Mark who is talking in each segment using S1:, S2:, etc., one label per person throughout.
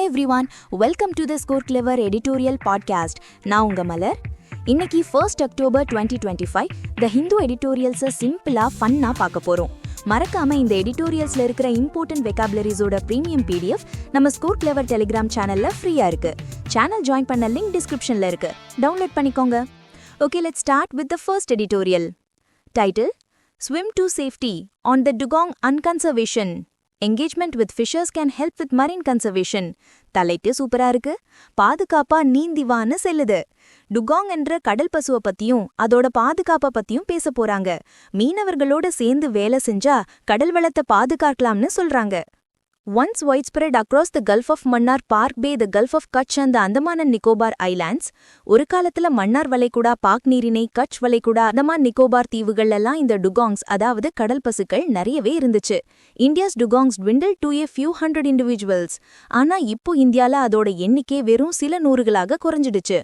S1: Everyone, welcome to the score clever editorial podcast. நான் உங்க மலர். இன்னைக்கு 1 October 2025 த ஹிந்து எடிட்டோரியல்ஸை சிம்பிளாக ஃபன்னாக பார்க்க போகிறோம். மறக்காம இந்த எடிட்டோரியல்ஸில் இருக்கிற இம்பார்ட்டன்ட் வெக்காபுலரிஸோட ப்ரீமியம் PDF நம்ம ஸ்கோர் கிளவர் டெலிகிராம் சேனலில் ஃப்ரீயாக இருக்கு. சேனல் ஜாயின் பண்ண லிங்க் டிஸ்கிரிப்ஷனில் இருக்கு, டவுன்லோட் பண்ணிக்கோங்க. Okay, let's start with the first editorial. Title: Swim to Safety on the Dugong Unconservation. Engagement with fishers can help with marine conservation. தலைட்டு சூப்பரா இருக்கு. பாதுகாப்பா நீந்திவான்னு செல்லுது. டுகாங் என்ற கடல் பசுவை பத்தியும் அதோட பாதுகாப்பை பத்தியும் பேச போறாங்க. மீனவர்களோட சேர்ந்து வேலை செஞ்சா கடல் வளத்தை பாதுகாக்கலாம்னு சொல்றாங்க. Once widespread across the Gulf of Mannar, Park Bay, the Gulf of Kutch and the Andaman and Nicobar Islands, ஒரு காலத்துல மன்னார் வளைகுடா, பாக் நீரிணை, கட்ச் வளைகுடா, அந்தமான் நிக்கோபார் தீவுகள் எல்லாம் இந்த டுகாங்ஸ் அதாவது கடல் பசுக்கள் நிறையவே இருந்துச்சு. India's dugongs dwindled to a few hundred individuals. ஆனா இப்போ இந்தியால அதோட எண்ணிக்கை வெறும் சில நூறுகளாக குறைஞ்சிடுச்சு.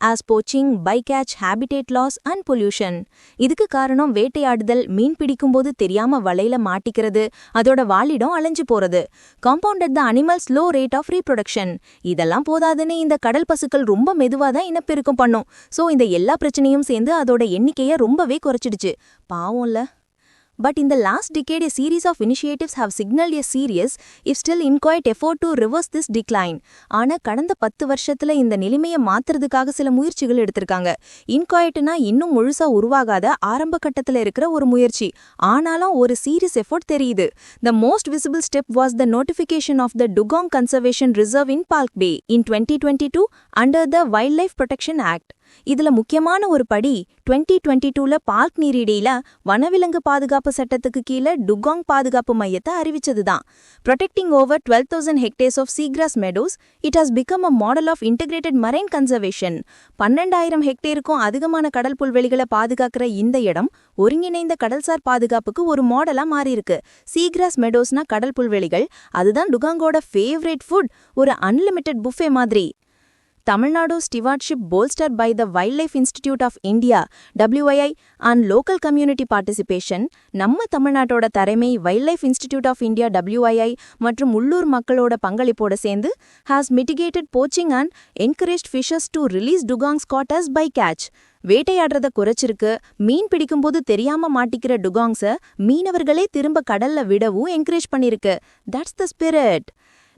S1: As poaching, bycatch, habitat loss and pollution. இதுக்கு காரணம் வேட்டையாடுதல், மீன் பிடிக்கும்போது தெரியாம வலையில மாட்டிக்கிறது, அதோட வாழிடம் அலைஞ்சு போறது. Compounded the animal's low rate of reproduction. இதெல்லாம் போதாதுன்னு இந்த கடல் பசுக்கள் ரொம்ப மெதுவாதான் இனப்பெருக்கம் பண்ணும். சோ இந்த எல்லா பிரச்சனையும் சேர்ந்து அதோட எண்ணிக்கையை ரொம்பவே குறைச்சிடுச்சு. பாவம்ல. But in the last decade, a series of initiatives have signaled a serious, if still inchoate effort to reverse this decline. ஆனா கடந்த 10 வருஷத்துல இந்த நிலைமையை மாத்துறதுக்காக சில முயற்சிகள் எடுத்திருக்காங்க. இன்கோயட்னா இன்னும் முழுசா உருவாகாத ஆரம்ப கட்டத்துல இருக்கிற ஒரு முயற்சி. ஆனாலும் ஒரு சீரியஸ் எஃபோர்ட் தெரியுது. The most visible step was the notification of the Dugong Conservation Reserve in Park Bay in 2022 under the Wildlife Protection Act. இதுல முக்கியமான ஒரு படி 2022ல பார்க் நீரிடையில வனவிலங்கு பாதுகாப்பு சட்டத்துக்கு கீழே டுகாங் பாதுகாப்பு மையத்தை அறிவிச்சதுதான். Protecting over 12,000 hectares of seagrass meadows, it has become a model of integrated marine conservation. 12,000 ஹெக்டேருக்கும் அதிகமான கடல் புல்வெளிகளை பாதுகாக்கிற இந்த இடம் ஒருங்கிணைந்த கடல்சார் பாதுகாப்புக்கு ஒரு மாடலா மாறியிருக்கு. சீகிராஸ் மெடோஸ்னா கடல் புல்வெளிகள், அதுதான் டுகாங்கோட ஃபேவரேட் ஃபுட், ஒரு அன்லிமிட்டெட் புஃபே மாதிரி. Tamil stewardship bolstered by the Wildlife Institute of India (WII) and local community participation, நம்ம தமிழ்நாட்டோட தரைமை Wildlife Institute of India (WII) மற்றும் உள்ளூர் மக்களோட பங்களிப்போட சேர்ந்து has mitigated poaching and encouraged fishers to release dugongs caught as bycatch. வேட்டையாடுறத குறைச்சிருக்கு. மீன் பிடிக்கும்போது தெரியாம மாட்டிக்கிற டுகாங்ஸை மீனவர்களே திரும்ப கடல்ல விடவும் என்கரேஜ் பண்ணிருக்கு. That's the spirit.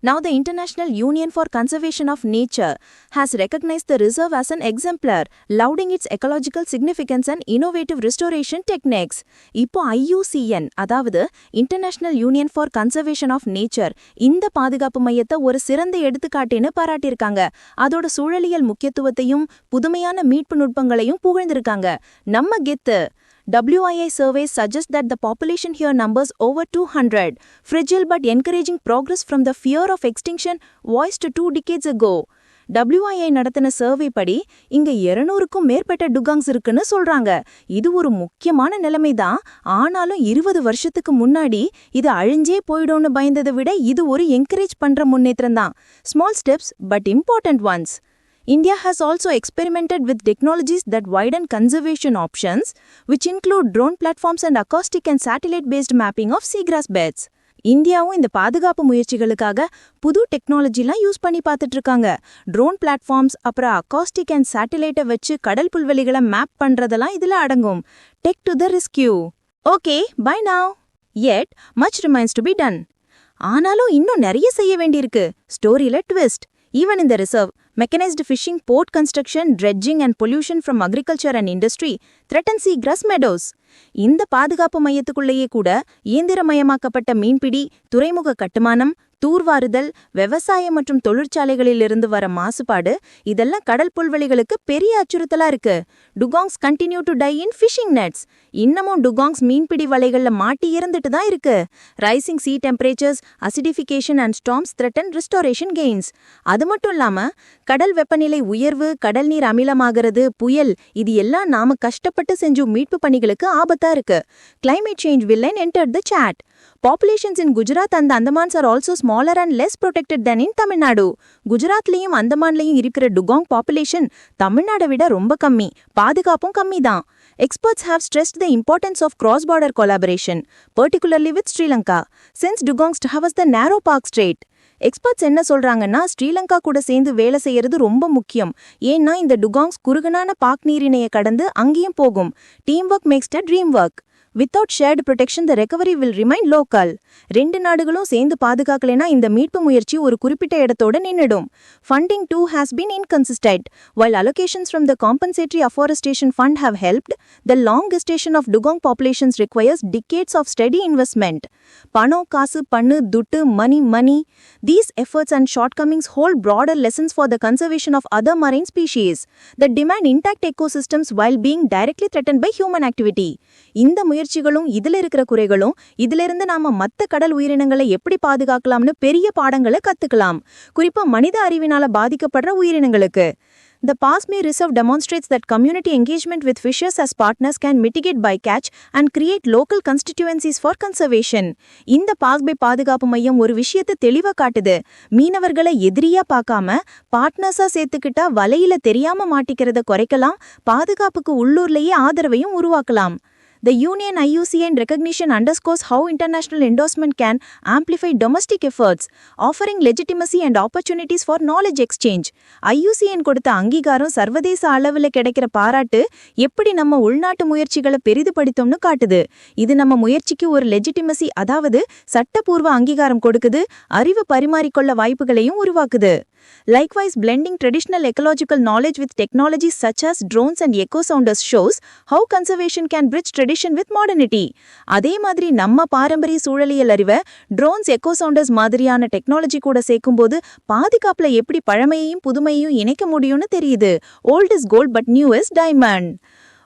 S1: Now the International Union for Conservation of Nature has recognized the reserve as an exemplar, lauding its ecological significance and innovative restoration techniques. இப்போ IUCN, அதாவது International Union for Conservation of Nature, இந்த பாதுகாப்பு மையத்தை ஒரு சிறந்த எடுத்துக்காட்டுன்னு பாராட்டியிருக்காங்க. அதோட சூழலியல் முக்கியத்துவத்தையும் புதுமையான மீட்பு நுட்பங்களையும் புகழ்ந்திருக்காங்க. நம்ம கெத்து. WII surveys suggest that the population here numbers over 200, fragile but encouraging progress from the fear of extinction voiced 2 decades ago. WII நடத்தின சர்வே படி இங்க 200க்கும் மேற்பட்ட டுகாங்ஸ் இருக்குன்னு சொல்றாங்க. இது ஒரு முக்கியமான நிலைமைதான். ஆனாலும் 20 வருஷத்துக்கு முன்னாடி இது அழிஞ்சே போயிடும்னு பயந்ததை விட இது ஒரு என்கரேஜ் பண்ற முன்னேற்றம் தான். Small steps but important once. India has also experimented with technologies that widen conservation options, which include drone platforms and acoustic and satellite-based mapping of seagrass beds. இந்தியாவும் இந்த பாதுகாப்பு முயற்சிகளுக்காக புது டெக்னாலஜிலாம் யூஸ் பண்ணி பார்த்துட்டு இருக்காங்க. ட்ரோன் பிளாட்ஃபார்ம்ஸ் அப்புறம் அகாஸ்டிக் அண்ட் சேட்டலைட்டை வச்சு கடல் புல்வெளிகளை மேப் பண்றதெல்லாம் இதுல அடங்கும். Tech to the rescue. Okay, bye now. Yet, much remains to be done. ஆனாலும் இன்னும் நிறைய செய்ய வேண்டியிருக்கு. ஸ்டோரியில twist. Even in the reserve, mechanized fishing, port construction, dredging and pollution from agriculture and industry threaten seagrass meadows. இந்த பாதுகாப்பு மையத்துக்குள்ளேயே கூட இயந்திரமயமாக்கப்பட்ட மீன்பிடி, துறைமுக கட்டுமானம், தூர்வாறுதல், விவசாயம் மற்றும் தொழிற்சாலைகளிலிருந்து வர மாசுபாடு, இதெல்லாம் கடல் புல்வெளிகளுக்கு பெரிய அச்சுறுத்தலா இருக்கு. Dugongs continue to die in fishing nets. இன்னமும் டுகாங்ஸ் மீன்பிடி வலைகள்ல மாட்டி இறந்துட்டு தான் இருக்கு. Rising sea temperatures, acidification and storms threaten restoration gains. அது மட்டும் இல்லாம கடல் வெப்பநிலை உயர்வு, கடல் நீர் அமிலமாகிறது, புயல், இது எல்லாம் நாம கஷ்டப்பட்டு செஞ்ச மீட்பு பணிகளுக்கு ஆபத்தா இருக்கு. Climate change villain entered the chat. Populations in Gujarat and the Andamans are also smaller and less protected than in Tamil Nadu. குஜராத்லயும் அந்தமான்லயும் இருக்கிற டுகாங் பாப்புலேஷன் தமிழ்நாடை விட ரொம்ப கம்மி, பாதுகாப்பும் கம்மி தான். Experts have stressed the importance of cross-border collaboration, particularly with Sri Lanka, since dugongs traverse the narrow Park Strait.
S2: Experts என்ன சொல்றாங்கன்னா ஸ்ரீலங்கா கூட சேர்ந்து வேலை செய்யறது ரொம்ப முக்கியம். ஏன்னா இந்த டுகாங்ஸ் குறுகனான பாக் நீரிணையை கடந்து அங்கேயும் போகும். Team work makes the dream work. Without shared protection, the recovery will remain local. ரெண்டு நாடுகளும் சேர்ந்து பாதுகாக்கலைனா இந்த மீட்பு முயற்சி ஒரு குறிப்பிட்ட இடத்தோட நின்னுடும். Funding too has been inconsistent. While allocations from the Compensatory Afforestation Fund have helped, the long gestation of dugong populations requires decades of steady investment. பணம், காசு, பண்ணு, துட்டு, money. These efforts and shortcomings hold broader lessons for the conservation of other marine species that demand intact ecosystems while being directly threatened by human activity. இந்த முயற்சிகளும் இதுல இருக்கிற குறைகளும் இதிலிருந்து நாம மத்த கடல் உயிரினங்களை எப்படி பாதுகாக்கலாம்னு பெரிய பாடங்களை கத்துக்கலாம். குறிப்பா மனித அறிவினால பாதிக்கப்படுற உயிரினங்களுக்கு. The Pasmi Reserve demonstrates that community engagement with fishers as partners can mitigate bycatch and create local constituencies for conservation. இந்த பாஸ்பே பாதுகாப்பு மையம் ஒரு விஷயத்தை தெளிவா காட்டுது. மீனவர்களை எதிரியா பார்க்காம பார்ட்னர்ஸா சேர்த்துக்கிட்டா வலையில தெரியாம மாட்டிக்கிறத குறைக்கலாம், பாதுகாப்புக்கு உள்ளூர்லயே ஆதரவையும் உருவாக்கலாம். The Union IUCN recognition underscores how international endorsement can amplify domestic efforts, offering legitimacy and opportunities for knowledge exchange. IUCN கொடுத்த அங்கீகாரம் சர்வதேச அளவில் கிடைக்கிற பாராட்டு எப்படி நம்ம உள்நாட்டு முயற்சிகளை பெரிதுபடுத்தும்னு காட்டுது. இது நம்ம முயற்சிக்கு ஒரு லெஜிட்டிமசி, அதாவது சட்டப்பூர்வ அங்கீகாரம் கொடுக்குது, அறிவு பரிமாறிக்கொள்ள வாய்ப்புகளையும் உருவாக்குது. Likewise, blending traditional ecological knowledge with technologies such as drones and echo sounders shows how conservation can bridge tradition with modernity. அதே மாதிரி நம்ம பாரம்பரிய சூழலியல் அறிவை drones, echo sounders மாதிரியான டெக்னாலஜி கூட சேர்க்கும்போது பாதுகாப்புல எப்படி பழமையையும் புதுமையையும் இணைக்க முடியும்னு தெரியுது. Old is gold but new is diamond.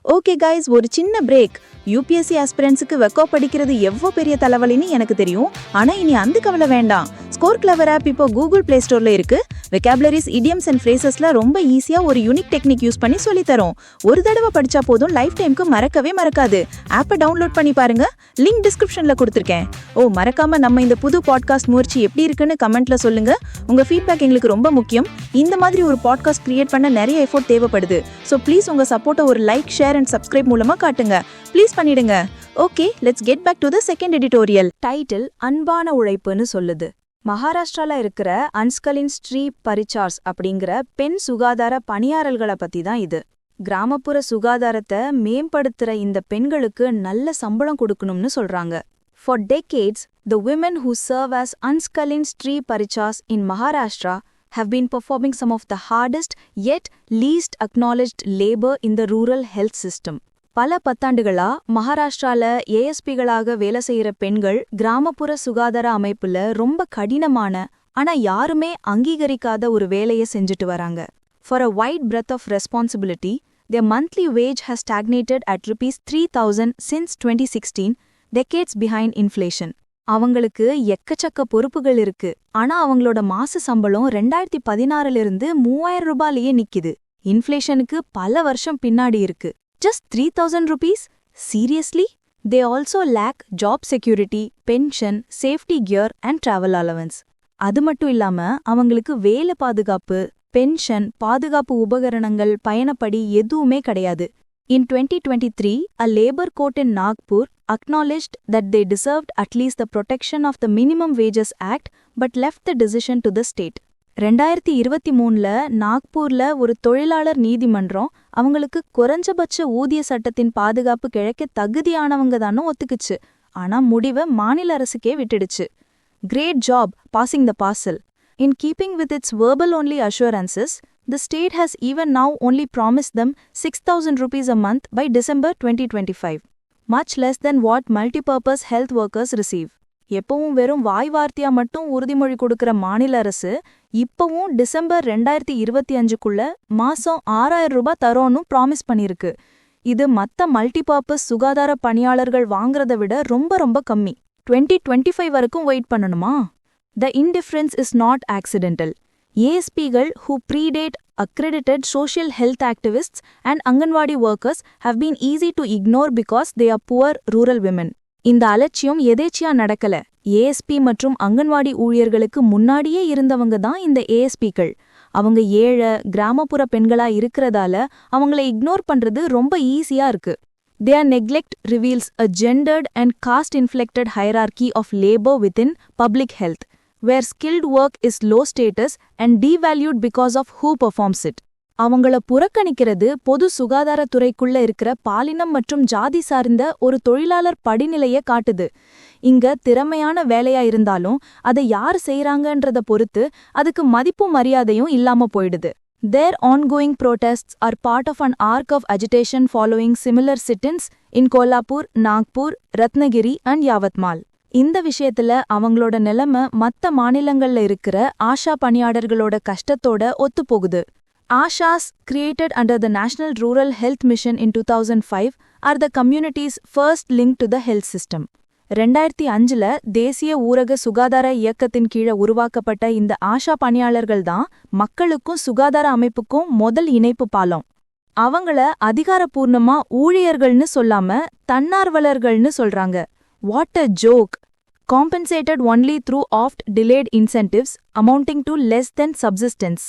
S2: Okay guys, ஒரு சின்ன பிரேக். யூபிஎஸ்சி ஆஸ்பிரன்ஸுக்கு வெக்கோ படிக்கிறது எவ்வளோ பெரிய தலைவலின்னு எனக்கு தெரியும். ஆனா இனி அந்த கவலை வேண்டாம். ஸ்கோர் கிளவர் ஆப் இப்போ கூகுள் பிளே ஸ்டோர்ல இருக்கு. வெக்காபுலரிஸ், இடியம்ஸ் அண்ட் ஃப்ரேசஸ்ல ரொம்ப ஈஸியா ஒரு யூனிக் டெக்னிக் யூஸ் பண்ணி சொல்லி தரோம். ஒரு தடவை படிச்சா போதும், லைஃப் டைம்க்கு மறக்கவே மறக்காது. ஆப்பை டவுன்லோட் பண்ணி பாருங்க, லிங்க் டிஸ்கிரிப்ஷன்ல கொடுத்துருக்கேன். மறக்காம நம்ம இந்த புது பாட்காஸ்ட் முயற்சி எப்படி இருக்குன்னு கமெண்ட்ல சொல்லுங்க. உங்க ஃபீட்பேக் எங்களுக்கு ரொம்ப முக்கியம். இந்த மாதிரி ஒரு பாட்காஸ்ட் கிரியேட் பண்ண நிறைய எஃபோர்ட் தேவைப்படுது. ஸோ ப்ளீஸ் உங்க சப்போர்ட்டை ஒரு லைக், ஷேர் அண்ட் சப்ஸ்கிரைப் மூலமா காட்டுங்க. ப்ளீஸ் பண்ணிடுங்க. Okay, let's get back to the second editorial.
S1: Title அன்பான உழைப்புன்னு சொல்லுது. மகாராஷ்டிரால இருக்கிற அன்ஸ்கலின் ஸ்ட்ரீ பரிச்சார்ஸ் அப்படிங்கிற பெண் சுகாதார பணியாளர்களை பத்தி தான் இது. கிராமப்புற சுகாதாரத்தை மேம்படுத்துற இந்த பெண்களுக்கு நல்ல சம்பளம் கொடுக்கணும்னு சொல்றாங்க. For decades, the women who serve as Unskalin Stree Parichas in Maharashtra have been performing some of the hardest yet least acknowledged labor in the rural health system. பல பத்தாண்டுகளா மகாராஷ்டிரால ஏஎஸ்பிகளாக வேலை செய்யற பெண்கள் கிராமப்புற சுகாதார அமைப்புல ரொம்ப கடினமான ஆனா யாருமே அங்கீகரிக்காத ஒரு வேலையை செஞ்சுட்டு வராங்க. For a wide breadth of responsibility, their monthly wage has stagnated at ₹3,000 since 2016, decades behind inflation. அவங்களுக்கு எக்கச்சக்க பொறுப்புகள் இருக்கு. ஆனா அவங்களோட மாச சம்பளம் 2016 ₹3,000 நிக்குது. இன்ஃப்ளேஷனுக்கு பல வருஷம் பின்னாடி இருக்கு. Just ₹3,000? Seriously? They also lack job security, pension, safety gear and travel allowance. அது மட்டும் இல்லாம அவங்களுக்கு வேலை பாதுகாப்பு, பென்ஷன், பாதுகாப்பு உபகரணங்கள், பயணப்படி எதுவுமே கிடையாது. In 2023, a labor court in Nagpur acknowledged that they deserved at least the protection of the Minimum Wages Act but left the decision to the state. 2023ல நாக்பூர்ல ஒரு தொழிலாளர் நீதிமன்றம் அவங்களுக்கு குறைஞ்சபட்ச ஊதிய சட்டத்தின் பாதுகாப்பு கிடைக்க தகுதியானவங்க தானே ஒத்துக்குச்சு. ஆனா முடிவை மாநில அரசுக்கே விட்டுடுச்சு. Great job passing the parcel. In keeping with its verbal-only assurances, the state has even now only promised them ₹6,000 a month by December 2025, much less than what multipurpose health workers receive. எப்பவும் வெறும் வாய் வார்த்தையா மட்டும் உறுதிமொழி கொடுக்கிற மாநில அரசு இப்பவும் December 2025க்குள்ள மாசம் ₹6,000 தரோன்னு ப்ராமிஸ் பண்ணிருக்கு. இது மத்த மல்டிபர்பஸ் சுகாதார பணியாளர்கள் வாங்குறத விட ரொம்ப ரொம்ப கம்மி. 2025 வரைக்கும் வெயிட் பண்ணணுமா? The indifference is not accidental. ASPகள் who predate accredited social health activists and Anganwadi workers have been easy to ignore because they are poor rural women. இந்த அலட்சியம் எதேச்சியா நடக்கல. ஏஎஸ்பி மற்றும் அங்கன்வாடி ஊழியர்களுக்கு முன்னாடியே இருந்தவங்க தான் இந்த ஏஎஸ்பிக்கள். அவங்க ஏழை கிராமப்புற பெண்களா இருக்கிறதால அவங்கள இக்னோர் பண்றது ரொம்ப ஈஸியா இருக்கு. Their neglect reveals a gendered and caste-inflected hierarchy of labor within public health.
S2: where skilled work is low status and devalued because of who performs it. அவங்கள புறக்கணிக்கிறது பொது சுகாதாரத்துறைக்குள்ள இருக்கிற பாலினம் மற்றும் ஜாதி சார்ந்த ஒரு தொழிலாளர் படிநிலைய காட்டுது. இங்க திறமையான வேலையா இருந்தாலும் அதை யார் செய்றாங்கன்றத பொறுத்து அதுக்கு மதிப்பும் மரியாதையும் இல்லாம போயிடுது. Their ongoing protests are part of an arc of agitation following similar sit-ins in Kolhapur, Nagpur, Ratnagiri and Yavatmal. இந்த விஷயத்துல அவங்களோட நிலைமை மத்த மாநிலங்கள்ல இருக்கிற ஆஷா பணியாளர்களோட கஷ்டத்தோட ஒத்துப்போகுது. Ashas, created under the National Rural Health Mission in 2005, are the community's first link to the health system. 2005ல தேசிய ஊரக சுகாதார இயக்கத்தின் கீழ உருவாக்கப்பட்ட இந்த ஆஷா பணியாளர்கள் தான் மக்களுக்கும் சுகாதார அமைப்புக்கும் முதல் இணைப்பு பாலம். அவங்கள அதிகாரப்பூர்ணமா ஊழியர்கள்னு சொல்லாம தன்னார்வலர்கள்னு சொல்றாங்க. What a joke! Compensated only through oft-delayed incentives amounting to less than subsistence.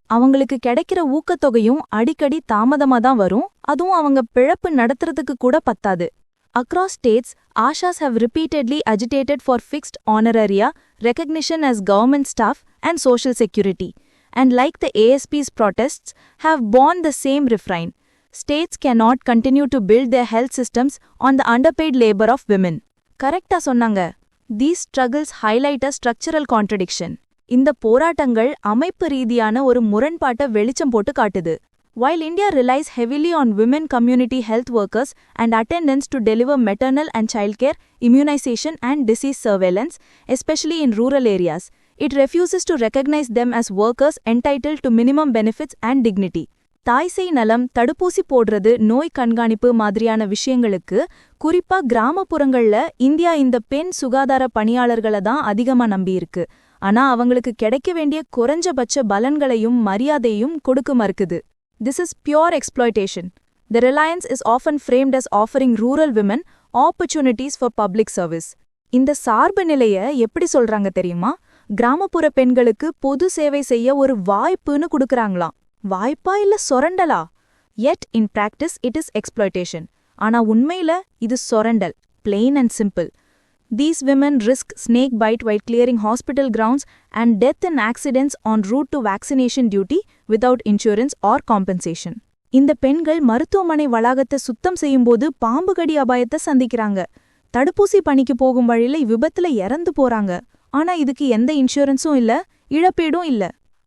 S2: அவங்களுக்கு கிடைக்கிற ஊக்கத்தொகையும் அடிக்கடி தாமதமா தான் வரும், அதுவும் அவங்க பிழப்பு நடத்துறதுக்கு கூட பத்தாது. Across states, Ashas have repeatedly agitated for fixed honoraria, recognition as government staff, and social security. And like the ASP's protests, have borne the same refrain. States cannot continue to build their health systems on the underpaid labor of women. கரெக்டா சொன்னாங்க. These struggles highlight a structural contradiction. இந்த போராட்டங்கள் அமைப்பு ரீதியான ஒரு முரண்பாட்டை வெளிச்சம் போட்டு காட்டுது. While India relies heavily on women community health workers and attendants to deliver maternal and childcare, immunization and disease surveillance, especially in rural areas, it refuses to recognize them as workers entitled to minimum benefits and dignity. தாய்சேய் நலம், தடுப்பூசி போடுறது, நோய் கண்காணிப்பு மாதிரியான விஷயங்களுக்கு குறிப்பா கிராமப்புறங்கள்ல India இந்த பெண் சுகாதார பணியாளர்களை தான் அதிகமா நம்பியிருக்கு. ஆனா அவங்களுக்கு கிடைக்க வேண்டிய குறைஞ்சபட்ச பலன்களையும் மரியாதையும் கொடுக்க மறுக்குது. This is pure exploitation. The reliance is often framed as offering rural women opportunities for public service. இந்த சார்பு நிலைய எப்படி சொல்றாங்க தெரியுமா? கிராமப்புற பெண்களுக்கு பொது சேவை செய்ய ஒரு வாய்ப்புன்னு கொடுக்கறாங்களாம். வாய்ப்பா இல்ல சொரண்டலா? Yet in practice it is exploitation. ஆனா உண்மையில இது சொரண்டல். Plain and simple. These women risk snake bite while clearing hospital grounds and death in accidents en route to vaccination duty without insurance or compensation. இந்த பெண்கள் மருத்துவமனை வளாகத்தை சுத்தம் செய்யும்போது பாம்பு கடி அபாயத்தை சந்திக்கிறாங்க. தடுப்பூசி பணிக்கு போகும் வழியில விபத்துல இறந்து போறாங்க. ஆனா இதுக்கு எந்த இன்சூரன்ஸும் இல்ல, இழப்பீடும் இல்ல.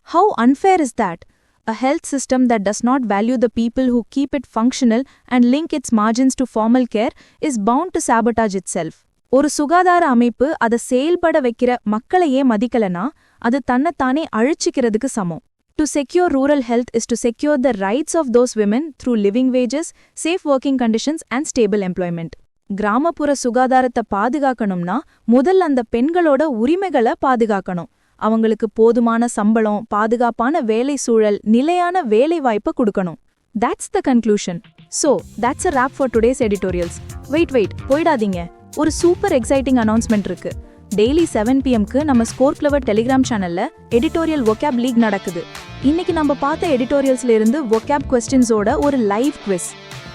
S2: How unfair is that? A health system that does not value the people who keep it functional and link its margins to formal care is bound to sabotage itself. ஒரு சுகாதார அமைப்பு அதை செயல்பட வைக்கிற மக்களையே மதிக்கலனா அது தன்னைத்தானே அழிச்சிக்கிறதுக்கு சமம். To secure rural health is to secure the rights of those women through living wages, safe working conditions and stable employment. கிராமப்புற சுகாதாரத்தை பாதுகாக்கணும்னா முதல் அந்த பெண்களோட உரிமைகளை பாதுகாக்கணும். அவங்களுக்கு போதுமான சம்பளம், பாதுகாப்பான வேலை சூழல், நிலையான வேலை வாய்ப்பு கொடுக்கணும். That's the conclusion. So, that's a wrap for today's editorials. Wait, போயிடாதீங்க. ஒரு சூப்பர் எக்ஸைட்டிங் அனௌன்ஸ்மெண்ட் இருக்கு. டெய்லி 7 PM நம்ம ஸ்கோர் கிளவர் டெலிகிராம் சேனல்ல எடிட்டோரியல் வொக்காப் லீக் நடக்குது. இன்னைக்கு நம்ம பார்த்த எடிட்டோரியல்ஸ்ல இருந்து வொக்காப் கொஸ்டின்ஸோட ஒரு லைவ் குவிஸ்.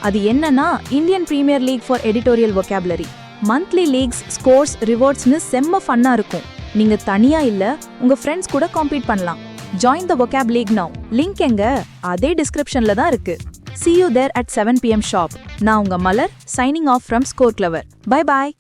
S2: அது என்னன்னா Indian Premier League for editorial vocabulary. Monthly leagues, scores, ரிவார்ட்ஸ்னு செம்ம ஃபன்னா இருக்கும். நீங்க தனியா இல்ல, உங்க ஃப்ரெண்ட்ஸ் கூட காம்பீட் பண்ணலாம். Join the vocab league now. Link எங்க? அதே டிஸ்கிரிப்ஷன்ல தான் இருக்கு. See you there at 7 PM sharp. நான் உங்க மலர், signing off from Score Clever. Bye bye.